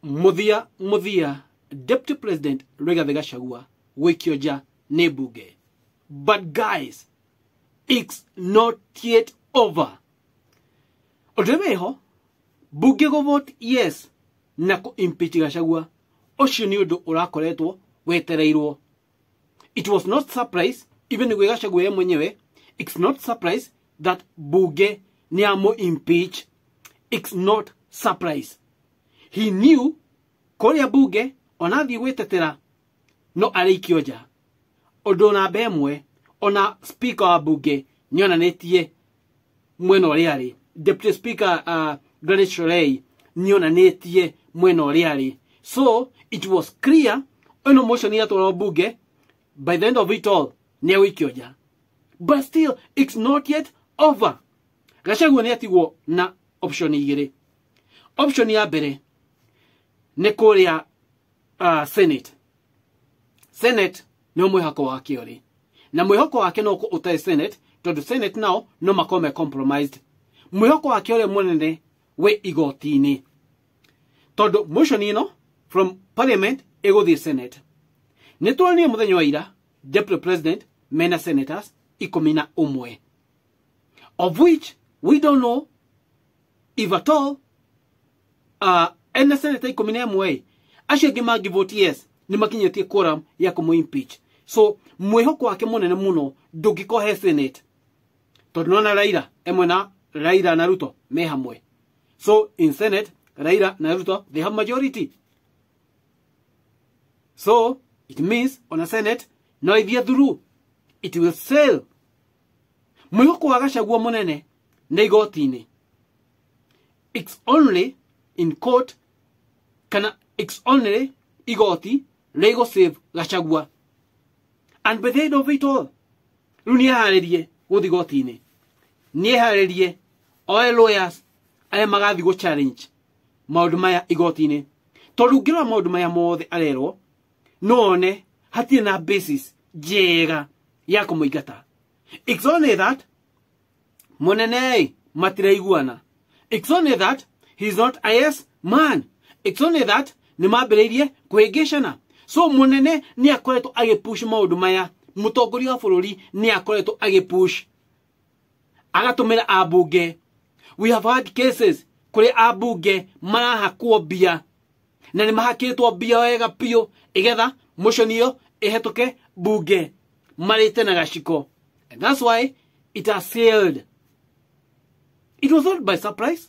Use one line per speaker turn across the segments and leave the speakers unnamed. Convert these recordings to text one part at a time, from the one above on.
muthia Deputy President Gachagua Guikio Njaa ne Bunge. But guys, it's not yet over. Odemeho Bunge go vote yes na ko impeach Gachagua. Ocio ni undu urakoretwo wetereirwo. It was not surprise, even Gachagua ye mwenyewe, it's not surprise that Bunge ni amo impeach. It's not surprise. He knew Korea Bunge onathi wetetera no Guikio Njaa. Odona bemwe ona speaker wa Bunge niona netie mweno riari. Deputy Speaker Gachagua niona netie mweno riari. So it was clear ono motion ya to Bunge by the end of it all ni Guikio Njaa. But still it's not yet over. Gachagua ni atigwo na option igiri. Option ya mbere ne Korea Senate. Senate no mwihoko wake ori. Na mwihoko wake no utai Senate, tondu Senate now no makome compromised. Mwihoko wake ori munene we igotini. Tondu motion ino from Parliament ego the Senate. Nitwani muthenya wa ira Deputy President mena senators 11. Of which we don't know if at all any senator 11 ashege magi vote yes ni makinyetie quorum ya kumu impeach. So mwihoko wake munene muno ndugikohe Senate. Tondu nona Raila na Ruto me hamwe. So in Senate Raila na Ruto they have majority. So it means on a Senate no idea through it will sail. Mwihoko wa Gachagua munene na igotini. It's only in court kana it's only igoti lego save Gachagua. And by the end of it all, runi harerie guthi gotini. Nie harerie all lawyers aya magathi go challenge maundu maya igotini. Tondu ngira maundu maya mothe arero none hatie na basis jega ya kumuigata. It's only that monene matiraiguana. It's only that he's not a yes man. It's only that ni mabereirie kwegeshana. So monene ni akoreto agepush maundu maya. Mutongoria wa bururi ni akoreto agepush. Agatumira abunge. We have had cases kuri abunge marahakwo bia. Na ni mahakitwo bia wega pio igetha motion iyo ehetoke bunge. Marite na gashiko. And that's why it has failed. It was not by surprise.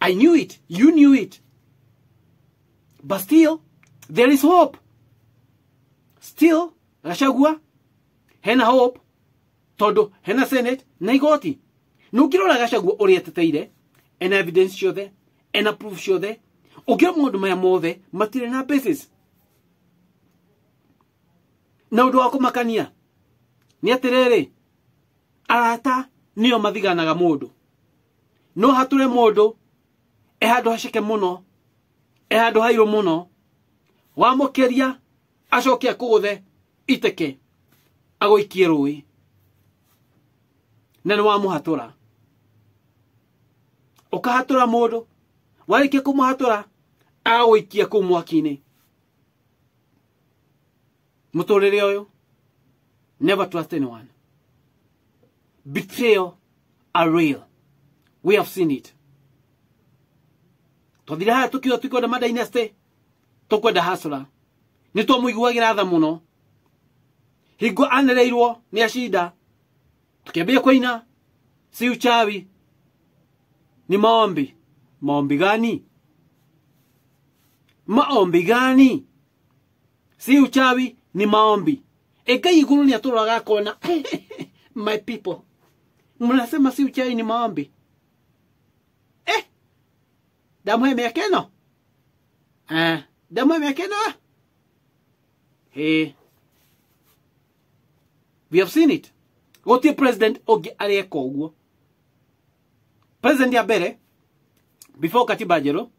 I knew it. You knew it. But still, there is hope. Still, Gachagua, hena hope. Todo, hena Senate, na igoti. Nukirora Gachagua orienteteire, ena evidence ciothe, ena proof ciothe, ugira maundu maya mothe, matire na basis. Na undu wa kumakania, ni atiriri, arata, niyo mathiganaga mundu. No hature mundu, ehando hashike muno, ehando hairo muno, wamukeria, acokia kuguthe, iteke, agoikie rui. Na ni wamuhatura. Ukahatura mundu, warikia kumuhatura, agoikia kuu mwakini. Muturire uyu, never trust anyone. Betrayal are real. We have seen it. Twathira haya tukio tukwenda madaineste, tukwenda hasura. Nitwa muiguagira tha muno. Hingo anereirwo ni ashida. Tukiambia kwaina si uchawi. Ni maombi. Maombi gani? Maombi gani? Si uchawi ni maombi. Ngai iguru ni aturaga kona. My people. Mnasema si uchawi ni maombi. Damu mekeno. Damu mekeno. Hey. We have seen it. Goti president ogi areko uguo. President ya mbere before katiba jero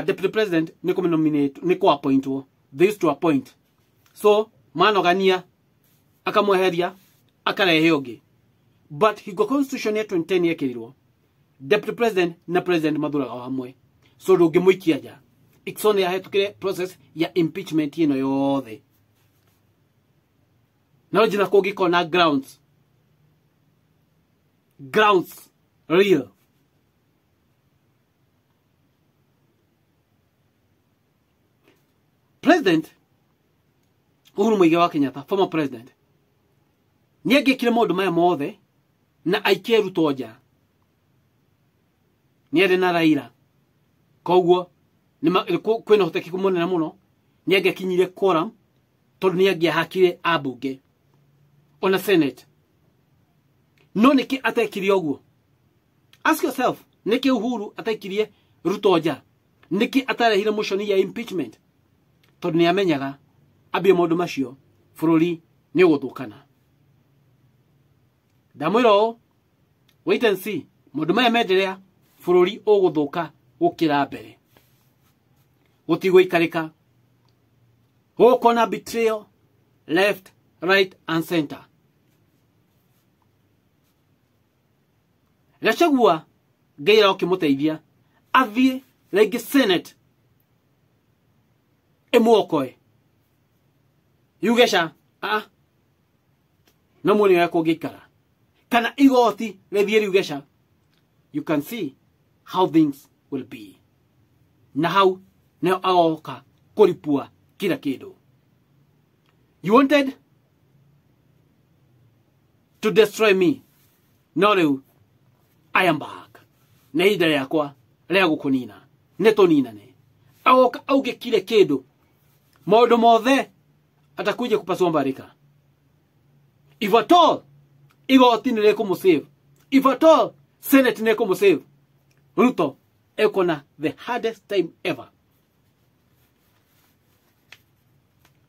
deputy president niko nominate niko appoint wo. They used to appoint. So manogania akamweheria akarehe ogi. But higo constitution ya 2010 yekirirwo. Deputy president na president mathuraga hamwe. so ndũngĩmũikia nja. Iksone yahetũkire process ya impeachment ĩno yothe. No njina kũngĩkorwo grounds real. President Uhuru Muigai wa Kenyatta, former president, nĩangĩkire maũndũ maya mothe na aikie Ruto nja. Nĩarĩ na Raila. Koguo kwĩna ũhotekeku mũnene mũno nĩangĩkinyire quorum tondũ nĩangĩahakire ambunge ona Senate. No nĩkĩ atekire ũguo? Ask yourself, nĩkĩ Uhuru atekirie Ruto nja? Nĩkĩ atarehire motion ya impeachment? Tondũ nĩamenyaga ambie maũndũ macio bũrũri nĩũgũthũkana. Ndamwĩra ũũ, wait and see, maũndũ maya menderea bũrũri ũgũthũka gũkĩra mbere. Gũtigũikarĩka. Gũkona betrayal left, right and center. Gachagua Ngai okĩmũteithia athiĩ rĩngĩ Senate ĩmuokoe. Yugesha no mwene wako gĩikara. Kana igoti rĩthiĩ Yugesha. You can see how things will be. Na hau nĩo agoka kũripua kila kĩndũ. You wanted to destroy me. No rĩu I am back. Nĩ ihinda rĩakwa rĩa gũkũnina. Nĩtũninane. Agoka auge kile kĩndũ. Maũndũ mothe atakuja kupasua mbarika. If at all igoti nĩrĩkũmũsave. If at all Senate nĩkũmũsave. Ruto ekona the hardest time ever.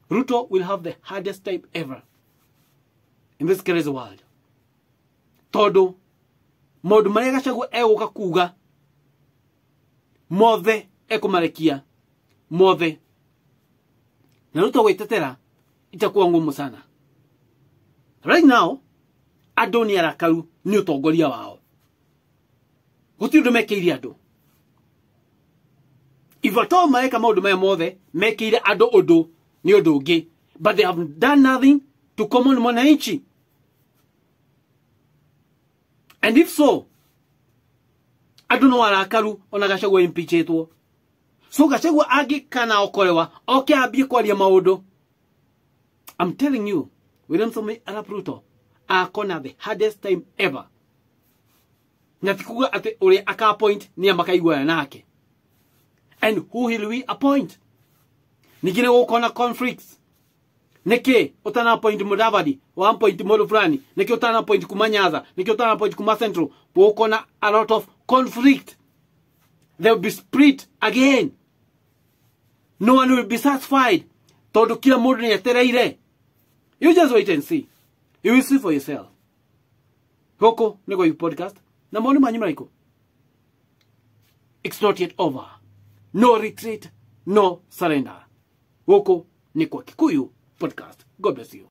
Ruto will have the hardest time ever in this crazy world. Todo maũndũ marĩa Gachagua egũka kuga mothe ekũmarekia mothe. Na Ruto gwĩtetera itakuwa ngumu sana. Right now andũ nĩ arakaru nĩ ũtongoria wao. Gũtirĩ ũndũ mekĩire andũ. If at all maeka maũndũ maya mothe mekĩire andũ ũndũ ni ũndũ ũngĩ, but they have done nothing to common mwananchi. And if so, andũ no arakaru ona Gachagua impeachetwo. So Gachagua agĩkana okorewa oke ambie kwaria maũndũ. I'm telling you, William Samoei Arap Ruto akona the hardest time ever. Na tikuga ati ũrĩa aka appoint ni amakaiguana nake. And who will we appoint? Nigine gũkona conflicts. Niki utana appoint Mudavadi, wa appoint Molo fulani, niki utana appoint Kumanyaza, niki utana appoint Kuma Central. Gũkona a lot of conflict. They will be split again. No one will be satisfied. Todo kila mũndũ nĩetereire. You just wait and see. You will see for yourself. Hoko niko podcast. Na maoni manyu mariko. It's not yet over. No retreat, no surrender. Hoko niko Kikuyu podcast. God bless you.